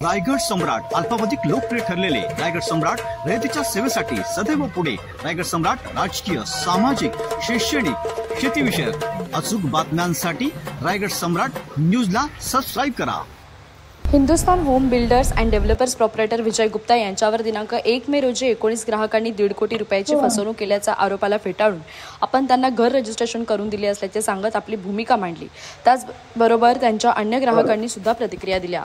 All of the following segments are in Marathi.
रायगड सम्राट अल्पावधीत लोकप्रिय ठरलेले रायगड सम्राट रयतेच्या सेवेसाठी सदैव पुढे. रायगड सम्राट राजकीय, सामाजिक, शैक्षणिक, शेतीविषयक अचूक बातम्यांसाठी रायगड सम्राट न्यूजला सबस्क्राईब करा. Hindustan home builders and developers proprietor Vijay Gupta यांच्यावर दिनांक 1 मे रोजी 19 ग्राहकांनी 1.5 कोटी रुपयाची फसवणूक केल्याच्या आरोपाला फेटाळून आपण त्यांना घर रजिस्ट्रेशन करून दिले असल्याचे सांगत आपली भूमिका मांडली. त्याचबरोबर त्यांच्या अन्य ग्राहकांनी सुद्धा प्रतिक्रिया दिल्या.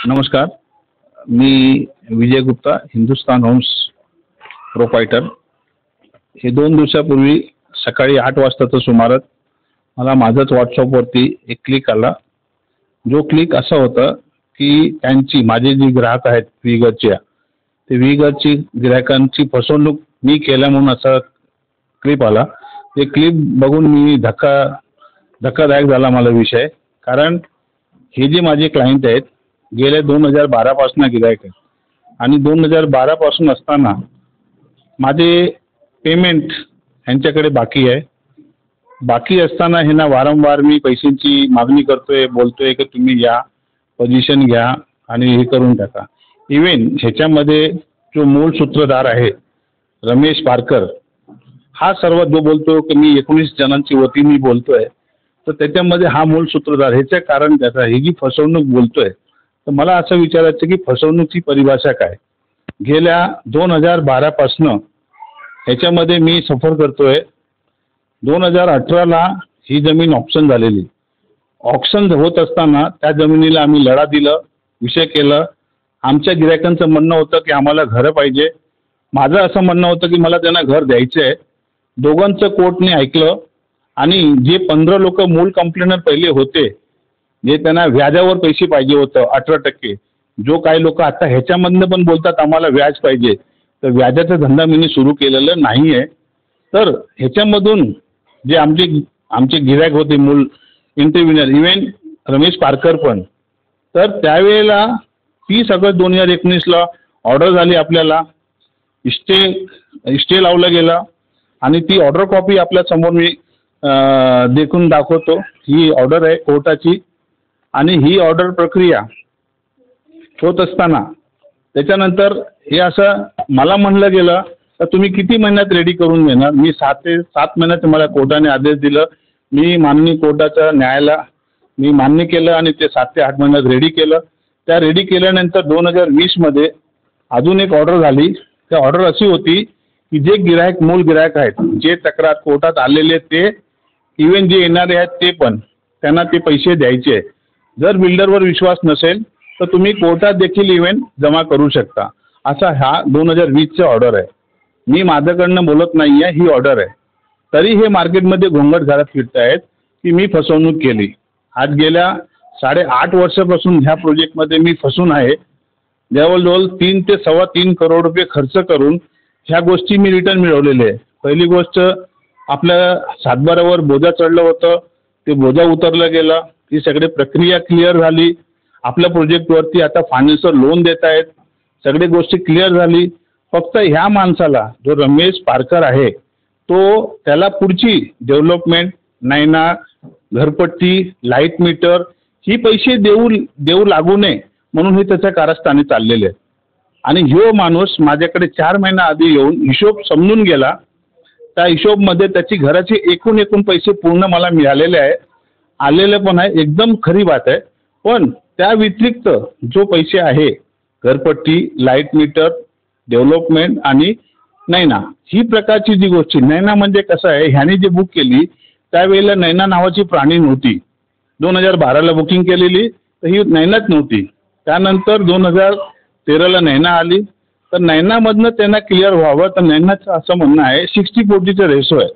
नमस्कार, मी विजय गुप्ता, हिंदुस्थान होम्स प्रोपायटर. हे 2 दिवसापूर्वी सकाळी 8 वाजताच्या सुमारास मला माझ्याच व्हॉट्सअपवरती एक क्लिक आला. जो क्लिक असा होता की त्यांची, माझे जे ग्राहक आहेत वीगरच्या, ते वीगरची ग्राहकांची फसवणूक मी केल्या म्हणून असा क्लिप आला. ते क्लिप बघून मी धक्कादायक झाला मला विषय. कारण हे जे माझे क्लायंट आहेत गेल्या 2012 पासून गिरायक आहेत आणि 2012 पासून असताना माझे पेमेंट ह्यांच्याकडे बाकी आहे. बाकी असताना ह्यांना वारंवार मी पैशांची मागणी करतोय, बोलतोय की तुम्ही या, पोझिशन घ्या आणि हे करून टाका. इव्हन ह्याच्यामध्ये जो मूळ सूत्रधार आहे रमेश पारकर, हा सर्व जो बोलतो की मी 19 जणांची वतीने बोलतोय, तर त्याच्यामध्ये हा मूळ सूत्रधार. ह्याचं कारण त्याचा, ही जी फसवणूक बोलतोय, तर मला असं विचारायचं की फसवणूकची परिभाषा काय. गेल्या 2012 पासून ह्याच्यामध्ये मी सफर करतोय. 2018ला ही जमीन ऑप्शन झालेली. ऑप्शन होत असताना त्या जमिनीला आम्ही लढा दिला, विषय केला. आमच्या गिरायकांचं म्हणणं होतं की आम्हाला घरं पाहिजे. माझं असं म्हणणं होतं की मला त्यांना घर द्यायचं आहे. दोघांचं कोर्टने ऐकलं आणि जे 15 लोक मूळ कंप्लेनर पहिले होते, जे त्यांना व्याजावर पैसे पाहिजे होतं 18%, जो काही लोक आता ह्याच्यामधनं पण बोलतात आम्हाला व्याज पाहिजे, तर व्याजाचा धंदा मी सुरू केलेलं नाही आहे. तर ह्याच्यामधून जे आमचे गिरायक होते मूळ इंटरव्ह्युनर, इव्हन रमेश पारकर पण, तर त्यावेळेला 30 ऑगस्ट 2019ला ऑर्डर झाली. आपल्याला स्टे लावला गेला आणि ती ऑर्डर कॉपी आपल्यासमोर मी देखून दाखवतो. ही ऑर्डर आहे कोर्टाची आणि ही ऑर्डर प्रक्रिया होत असताना त्याच्यानंतर हे असं मला म्हणलं गेलं तर तुम्ही किती महिन्यात रेडी करून देणार. मी 7 ते 7 महिन्यात मला कोर्टाने आदेश दिलं. मी माननीय कोर्टाच्या न्यायाला मी मान्य केलं आणि ते 7 ते 8 महिन्यात रेडी केलं. त्या रेडी केल्यानंतर 2020मध्ये अजून एक ऑर्डर झाली. त्या ऑर्डर अशी होती की जे गिरायक, मूळ गिरायक आहेत, जे तक्रार कोर्टात आलेले, ते इव्हन जे येणारे आहेत ते पण, त्यांना ते पैसे द्यायचे. जर बिल्डरवर विश्वास नसेल तर तुम्ही कोर्टात देखील इव्हन जमा करू शकता. असा हा 2020चा ऑर्डर आहे. मी माझ्याकडनं बोलत नाही आहे, ही ऑर्डर आहे. तरी हे मार्केटमध्ये घोंगट घालत फिरत आहेत की मी फसवणूक केली. आज गेल्या 8.5 वर्षापासून ह्या प्रोजेक्टमध्ये मी फसून आहे. जवळजवळ 3 ते 3.25 करोड रुपये खर्च करून ह्या गोष्टी मी रिटर्न मिळवलेले आहे. पहिली गोष्ट, आपल्या सातबारावर बोजा चढलं होतं, ते बोजा उतरलं गेलं. ही सगळी प्रक्रिया क्लिअर झाली. आपल्या प्रोजेक्टवरती आता फायनान्शियल लोन देत आहेत. सगळी गोष्टी क्लिअर झाली. फक्त ह्या माणसाला, जो रमेश पारकर आहे, तो त्याला पुढची डेव्हलपमेंट, नैना, घरपट्टी, लाईट मीटर ही पैसे देऊ लागू नये म्हणून हे त्याच्या कारस्थानी चाललेले आहेत. आणि ह्यो माणूस माझ्याकडे 4 महिना आधी येऊन हिशोब समजून गेला. त्या हिशोबमध्ये त्याची घराचे एकूण पैसे पूर्ण मला मिळालेले आहे, आलेले पण आहे. एकदम खरी बात आहे. पण त्या व्यतिरिक्त जो पैसे आहे, घरपट्टी, लाईट मीटर, डेव्हलपमेंट आणि नैना, ही प्रकारची जी गोष्टी. नैना म्हणजे कसं आहे, ह्याने जी बुक केली त्यावेळेला नैना नावाची प्राणी नव्हती. 2012ला बुकिंग केलेली, तर ही नैनाच नव्हती. त्यानंतर 2013ला नैना आली. तर नैनामधनं त्यांना क्लिअर व्हावं, तर नैनाचं असं म्हणणं आहे 60-40चा रेशो आहे.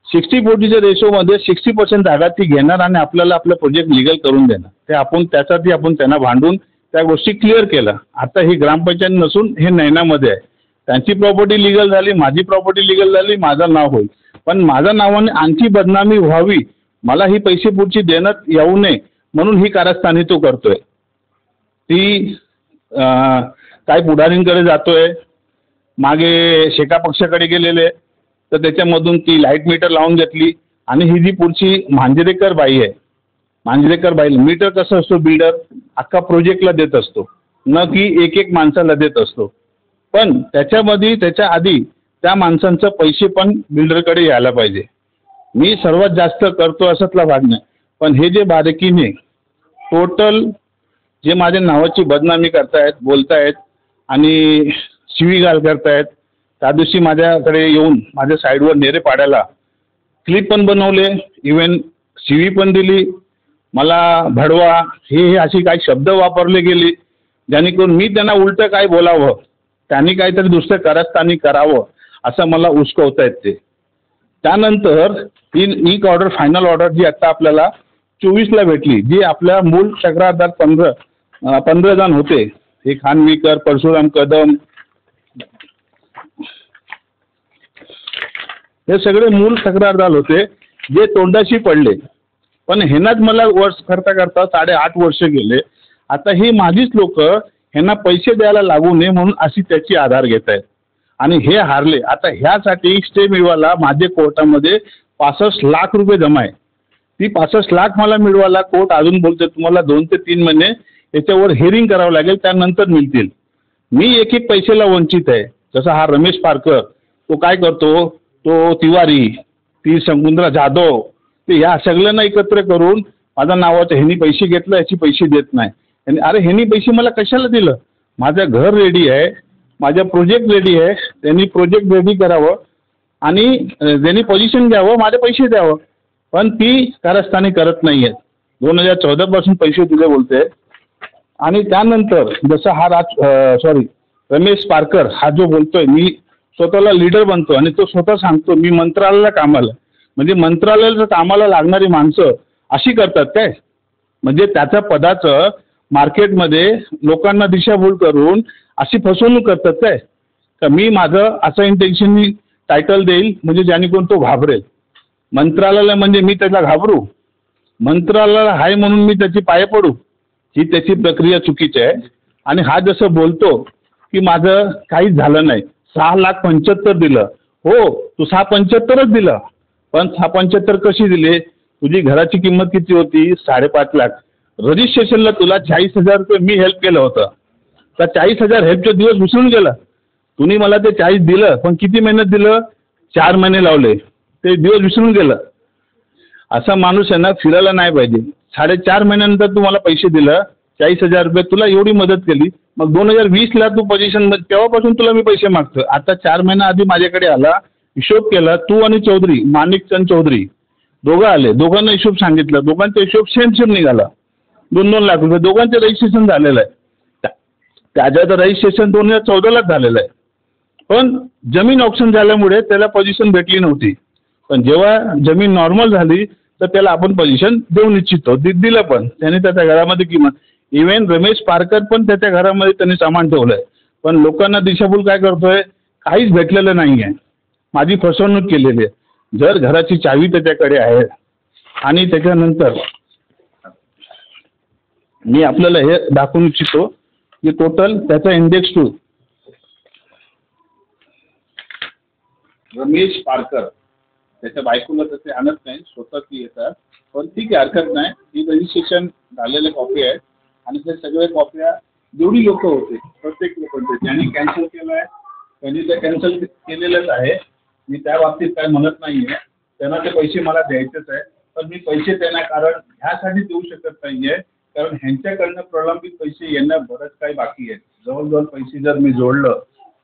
60-40च्या रेशोमध्ये 60% जागा ती घेणार आणि आपल्याला आपलं प्रोजेक्ट लिगल करून देणार. ते त्यासाठी आपण त्यांना भांडून त्या गोष्टी क्लिअर केल्या. आता ही ग्रामपंचायत नसून हे नैनामध्ये आहे. त्यांची प्रॉपर्टी लिगल झाली, माझी प्रॉपर्टी लिगल झाली, माझं नाव होईल. पण माझ्या नावाने आणखी बदनामी व्हावी, मला ही पैसे पुढची देण्यात येऊ नये म्हणून ही कारस्थानी तो करतोय. ती काही पुढारींकडे जातोय, मागे शेका पक्षाकडे गेलेले, तर त्याच्यामधून ती लाईट मीटर लावून घेतली. आणि ही जी पुढची मांजरेकर बाई आहे, मांजरेकर बाईल मीटर कसं असतो बिल्डर अख्खा प्रोजेक्टला देत असतो, न की एक एक माणसाला देत असतो. पण त्याच्यामध्ये त्याच्या आधी त्या माणसांचं पैसे पण बिल्डरकडे यायला पाहिजे. मी सर्वात जास्त करतो असतला भाग नाही, पण हे जे बारीकीने टोटल जे माझ्या नावाची बदनामी करतायत बोलतायत आणि शिवीगाळ करतायत. त्या दिवशी माझ्याकडे येऊन माझ्या साईडवर नेरे पाडायला क्लिप पण बनवले, इव्हन शिवी पण दिली, मला भडवा हे अशी काही शब्द वापरले गेले जेणेकरून मी त्यांना उलटं काय बोलावं, त्यांनी काहीतरी दुसरं कारस्थानी करावं असं मला उचकवतायत ते. त्यानंतर ही ऑर्डर फायनल ऑर्डर जी आता आपल्याला 24ला भेटली, जी आपल्या मूळ तक्रारदार 15 जण होते, हे खानविकर, परशुराम कदम, हे सगळे मूळ तक्रारदार होते जे तोंडाशी पडले. पण ह्यांनाच मला वर्ष करता करता 8.5 वर्ष गेले. आता ही माझीच लोक ह्यांना पैसे द्यायला लागू नये म्हणून अशी त्याची आधार घेत आहेत आणि हे हारले. आता ह्यासाठी स्टे मिळवायला माझे कोर्टामध्ये 65 लाख रुपये जमा आहे. ती 65 लाख मला मिळवायला कोर्ट अजून बोलते तुम्हाला 2 ते 3 महिने याच्यावर हिअरिंग करावं लागेल, त्यानंतर मिळतील. मी एक एक पैशाला वंचित आहे. जसा हा रमेश पारकर तो काय करतो, तो तिवारी, ती समुद्रा जाधव, ते ह्या सगळ्यांना एकत्र करून माझ्या नावाचं ह्यांनी पैसे घेतलं याची पैसे देत नाही. आणि अरे ह्यांनी पैसे मला कशाला दिलं, माझं घर रेडी आहे, माझं प्रोजेक्ट रेडी आहे, त्यांनी प्रोजेक्ट रेडी करावं आणि त्यांनी पोझिशन घ्यावं, माझे पैसे द्यावं. पण ती कारस्थानी करत नाही आहेत. 2014 पासून पैसे दिले बोलते. आणि त्यानंतर जसं हा रमेश पारकर हा जो बोलतोय मी स्वतःला लीडर बनतो आणि तो स्वतः सांगतो मी मंत्रालयाला कामाला, म्हणजे मंत्रालयाला कामाला लागणारी माणसं अशी करतात काय, म्हणजे त्याच्या पदाचं मार्केटमध्ये लोकांना दिशाभूल करून अशी फसवणूक करतात काय. तर मी माझं असं इंटेन्शननी टायटल देईल म्हणजे जेणेकरून तो घाबरेल. मंत्रालयाला म्हणजे मी त्याला घाबरू, मंत्रालयाला आहे म्हणून मी त्याची पाय पडू, ही त्याची प्रक्रिया चुकीची आहे. आणि हा जसं बोलतो की माझं काहीच झालं नाही, 6,75,000 दिलं, हो तू 6,75,000च दिलं, पण 6,75,000 कशी दिले, तुझी घराची किंमत किती होती, 5.5 लाख, रजिस्ट्रेशनला तुला 40,000 रुपये मी हेल्प केलं होतं, तर 40,000 हेल्पचे दिवस विसरून गेला. तुम्ही मला ते 40 दिलं, पण किती मेहनत दिलं, 4 महिने लावले, ते दिवस विसरून गेलं. असा माणूस आहे ना फिरायला नाही पाहिजे. 4.5 महिन्यानंतर तुम्हाला पैसे दिलं, 40,000 रुपये, तुला एवढी मदत केली, मग 2020ला तू पोझिशनमध्ये, तेव्हापासून तुला मी पैसे मागतो. आता 4 महिना आधी माझ्याकडे आला, हिशोब केला, तू आणि चौधरी माणिकचंद चौधरी दोघं आले, दोघांना हिशोब सांगितलं, दोघांचा हिशोब सेम निघाला, 2-2 लाख रुपये दोघांचं रजिस्ट्रेशन झालेलं आहे. त्याच्याचं रजिस्ट्रेशन 2014लाच झालेलं आहे. पण जमीन ऑप्शन झाल्यामुळे त्याला पोझिशन भेटली नव्हती. पण जेव्हा जमीन नॉर्मल झाली तर त्याला आपण पोझिशन देऊ इच्छितो, दिलं पण त्याने त्याच्या घरामध्ये किंमत. इव्हन रमेश पारकर पण त्याच्या घरामध्ये त्यांनी सामान ठेवलं आहे. पण लोकांना दिशाभूल काय करतोय, काहीच भेटलेलं नाही आहे, माझी फसवणूक केलेली आहे. जर घराची चावी त्याच्याकडे आहे आणि त्याच्यानंतर मी आपल्याला हे दाखवून इच्छितो की टोटल त्याचा इंडेक्स 2 रमेश पारकर, त्याच्या बायकोला तसे आणत नाही, स्वतः ती येतात. पण ठीक आहे, हरकत नाही. ही रजिस्ट्रेशन झालेल्या कॉपी आहेत आणि ते सगळे कॉप्या जेवढी लोक होते प्रत्येक लोक होते ज्यांनी कॅन्सल केलं आहे त्यांनी ते कॅन्सल केलेलंच आहे. मी त्या बाबतीत काय म्हणत नाही आहे, त्यांना ते पैसे मला द्यायचेच आहे. पण मी पैसे त्यांना कारण ह्यासाठी देऊ शकत नाही आहे कारण ह्यांच्याकडनं प्रलंबित पैसे येणं बरंच काही बाकी आहेत. जवळजवळ पैसे जर मी जोडलं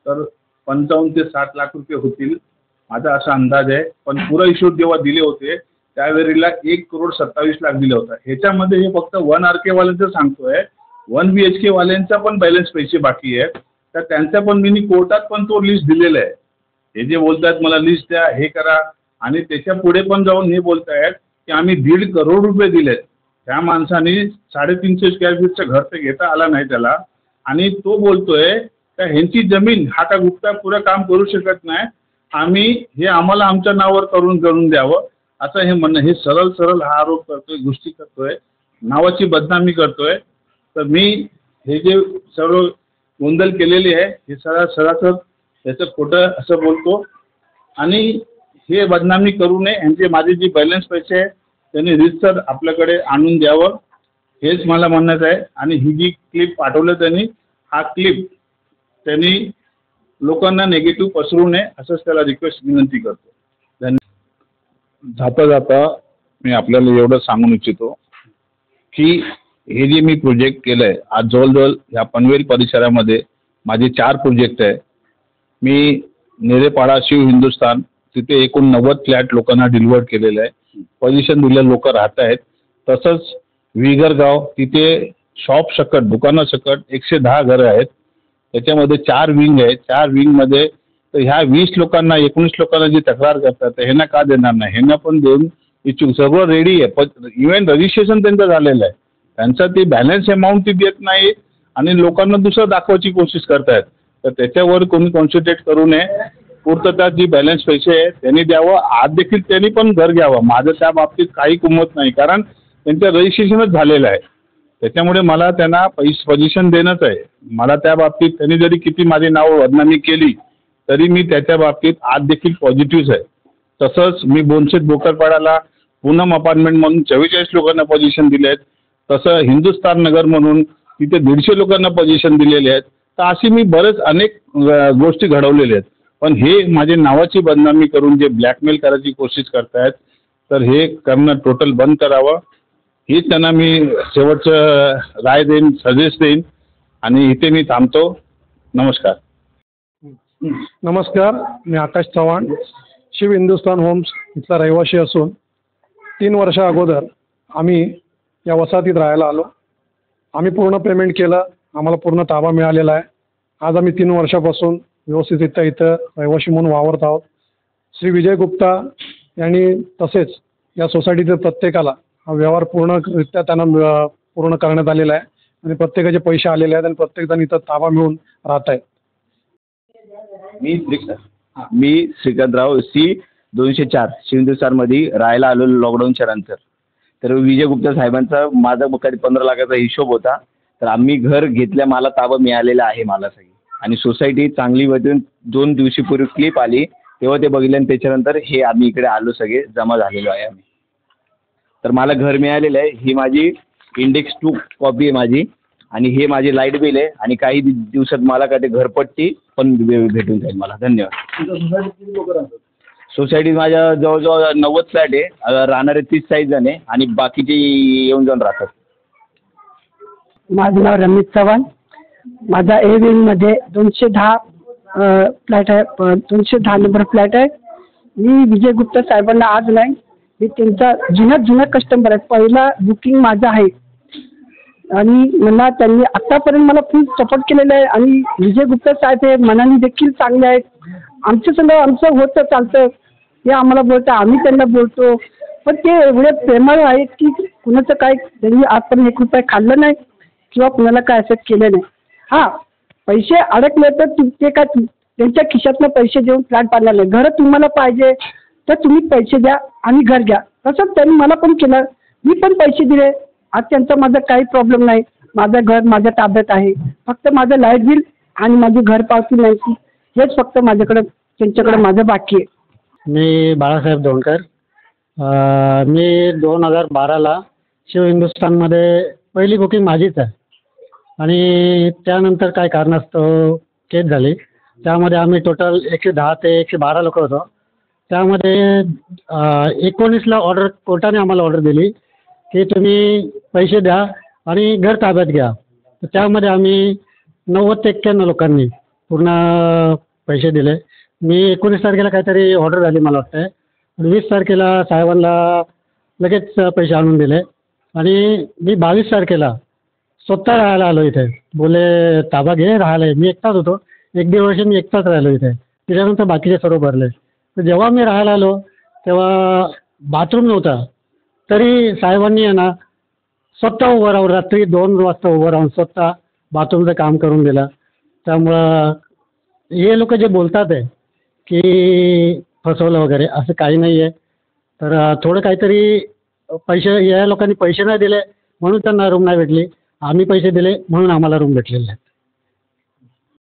तर 55 ते 60 लाख रुपये होतील माझा असा अंदाज आहे. पण पुरा हिशोब जेव्हा दिले होते त्यावेळेला 1,27,00,000 दिले होता. ह्याच्यामध्ये हे फक्त 1 RK वाल्यांचं सांगतोय, 1 BHK वाल्यांचा पण बॅलन्स पैसे बाकी आहेत. तर त्यांचा पण मी कोर्टात पण तो लिस्ट दिलेला आहे. हे जे बोलतात मला लिस्ट द्या, हे करा, आणि त्याच्या पुढे पण जाऊन हे बोलतायत की आम्ही 1.5 करोड रुपये दिलेत. त्या माणसाने 350 स्क्वेअर फीटचं घर ते घेता आला नाही त्याला, आणि तो बोलतोय का ह्यांची जमीन हा का गुप्ता पुरं काम करू शकत नाही, आम्ही हे आम्हाला आमच्या नावावर करून द्यावं असं हे म्हणणं. हे सरळ हा आरोप करतोय, गोष्टी करतोय, नावाची बदनामी करतोय. तर मी हे जे सर्व गोंधळ केलेली आहे हे सरासर त्याचं खोटं असं बोलतो आणि हे बदनामी करू नये. यांचे माझे जे बॅलन्स पैसे आहे त्यांनी रीतसर आपल्याकडे आणून द्यावं हेच मला म्हणण्याचं आहे. आणि ही जी क्लिप पाठवलं त्यांनी, हा क्लिप त्यांनी लोकांना नेगेटिव्ह पसरवू नये असंच त्याला रिक्वेस्ट विनंती करतो. धन्यवाद. जाता जाता मी आपल्याला एवढं सांगू इच्छितो की हे जे मी प्रोजेक्ट केलं आहे, आज जवळजवळ ह्या पनवेल परिसरामध्ये माझे 4 प्रोजेक्ट आहे. मी नेरेपाडा शिव हिंदुस्थान तिथे एकूण 90 फ्लॅट लोकांना डिलिव्हर केलेलं आहे. पोझिशन दिलेलं लोक राहत आहेत. तसंच विगरगाव तिथे शॉप सकट दुकानासकट 110 घरं आहेत. त्याच्यामध्ये 4 विंग आहे. 4 विंगमध्ये तर ह्या 20 लोकांना 19 लोकांना जी तक्रार करतात तर ह्यांना का देणार नाही, ह्यांना पण देऊन इच्छुक सगळं रेडी आहे. पण इव्हन रजिस्ट्रेशन त्यांचं झालेलं आहे. त्यांचा ती बॅलन्स अमाऊंट ती देत नाही आणि लोकांना दुसरं दाखवायची कोशिश करतायत. तर त्याच्यावर कोणी कॉन्सन्ट्रेट करू नये. पूर्तता जी बॅलन्स पैसे आहे त्यांनी द्यावं. आज देखील त्यांनी पण घर घ्यावं. माझं त्या बाबतीत काही कुमत नाही, कारण त्यांचं रजिस्ट्रेशनच झालेलं आहे. त्याच्यामुळे मला त्यांना पोझिशन देणंच आहे. मला त्या बाबतीत त्यांनी जरी किती माझे नाव बदनामी केली तरी मी त्याच्या बाबतीत आज देखील पॉझिटिव्ह आहे. तसंच मी बोनशेत बोकरपाड्याला पूनम अपार्टमेंट म्हणून 44 लोकांना पोझिशन दिले आहेत. तसं हिंदुस्थान नगर म्हणून तिथे 150 लोकांना पोझिशन दिलेले आहेत. तर अशी मी बरेच अनेक गोष्टी घडवलेल्या आहेत. पण हे माझे नावाची बदनामी करून जे ब्लॅकमेल करायची कोशिश करतायत तर हे करणं टोटल बंद करावं. ही त्यांना मी शेवटचं राय देईन, सजेस्ट देईन आणि इथे मी थांबतो. नमस्कार. नमस्कार, मी आकाश चव्हाण, शिव हिंदुस्थान होम्स इथला रहिवासी असून 3 वर्षा अगोदर आम्ही या वसाहतीत राहायला आलो. आम्ही पूर्ण पेमेंट केलं, आम्हाला पूर्ण ताबा मिळालेला आहे. आज आम्ही 3 वर्षापासून व्यवस्थितरित्या इथं रहिवासी म्हणून वावरत आहोत. श्री विजय गुप्ता यांनी तसेच या सोसायटीतील प्रत्येकाला हा व्यवहार पूर्णरित्या त्यांना पूर्ण करण्यात आलेला आहे आणि प्रत्येकाचे पैसे आलेले आहेत आणि प्रत्येकजण इथं ताबा मिळून राहत आहे. मी श्रीकांतराव सी 204 शिव हिंदुस्थानमध्ये राहायला आलो लॉकडाऊनच्या नंतर. तर विजय गुप्ता साहेबांचा माझा कधी 15 लाखाचा हिशोब होता. तर आम्ही घर घेतल्या, मला ताबा मिळालेला आहे मला सगळी. आणि सोसायटी चांगली होती. 2 दिवशीपूर्वी क्लिप आली तेव्हा ते बघितलं आणि त्याच्यानंतर हे आम्ही इकडे आलो, सगळे जमा झालेलो आहे आम्ही. तर मला घर मिळालेलं आहे. ही माझी इंडेक्स 2 कॉपी आहे माझी आणि हे माझे लाईट बिल आहे आणि काही दिवसात मला काय ते घरपट्टी पण भेटून जाईल मला. धन्यवाद. सोसायटीत माझ्या जवळजवळ 90 फ्लॅट आहे. राहणारे 30 जण आहे आणि बाकीचे येऊन जाऊन राहतात. माझं नाव रमेश चव्हाण. माझा ए विंगमध्ये 210 फ्लॅट आहे. 210 नंबर फ्लॅट आहे. मी विजय गुप्ता साहेबांना आज नाही, मी त्यांचा जुना कस्टमर आहे. पहिला बुकिंग माझं आहे आणि मला त्यांनी आत्तापर्यंत मला फुल सपोर्ट केलेला आहे. आणि विजय गुप्ता साहेब हे मनाने देखील चांगले आहेत. आमच्या संग आमचं होतं चालतं, ते आम्हाला बोलतं, आम्ही त्यांना बोलतो. पण ते एवढे प्रेमळ आहेत की कुणाचं काय त्यांनी आजपर्यंत 1 रुपया खाल्लं नाही किंवा कुणाला काय असं केलं नाही. हां, पैसे अडकले तर ते काय त्यांच्या खिशातनं पैसे देऊन फ्लॅट बांधणार नाही. घरं तुम्हाला पाहिजे तर तुम्ही पैसे द्या आणि घर घ्या. तसंच त्यांनी मला पण केलं, मी पण पैसे दिले. आज त्यांचा माझा काही प्रॉब्लेम नाही. माझं घर माझ्या ताब्यात आहे. फक्त माझं लाईट बिल आणि माझी घरपावती नाही हेच फक्त माझ्याकडं त्यांच्याकडे माझं बाकी आहे. मी बाळासाहेब दोंडकर. मी 2012ला शिव हिंदुस्थानमध्ये पहिली बुकिंग माझीच आहे आणि त्यानंतर काय कारणास्तव केस झाली. त्यामध्ये आम्ही टोटल 110 ते 112 लोक होतो. त्यामध्ये 19ला कोर्टाने आम्हाला ऑर्डर दिली की तुम्ही पैसे द्या आणि घर ताब्यात घ्या. तर त्यामध्ये आम्ही 90 ते 91 लोकांनी पूर्ण पैसे दिले. मी 19 तारखेला काहीतरी ऑर्डर झाली मला वाटतं आणि 20 तारखेला साहेबांना लगेच पैसे आणून दिले आणि मी 22 तारखेला स्वतः राहायला आलो इथे. बोले ताबा घे राहायला. मी एकटाच होतो. 1-1.5 वर्ष मी एकटाच राहिलो इथे. त्याच्यानंतर बाकीचे सर्व भरले. तर जेव्हा मी राहायला आलो तेव्हा बाथरूम नव्हता, तरी साहेबांनी आहे ना स्वतः उभं राहून रात्री 2 वाजता उभं राहून स्वतः बाथरूमचं काम करून दिलं. त्यामुळं हे लोक जे बोलतात आहे की फसवलं वगैरे असं काही नाही आहे. तर थोडं काहीतरी पैसे या लोकांनी पैसे नाही दिले म्हणून त्यांना रूम नाही भेटली. आम्ही पैसे दिले म्हणून आम्हाला रूम भेटलेले आहेत.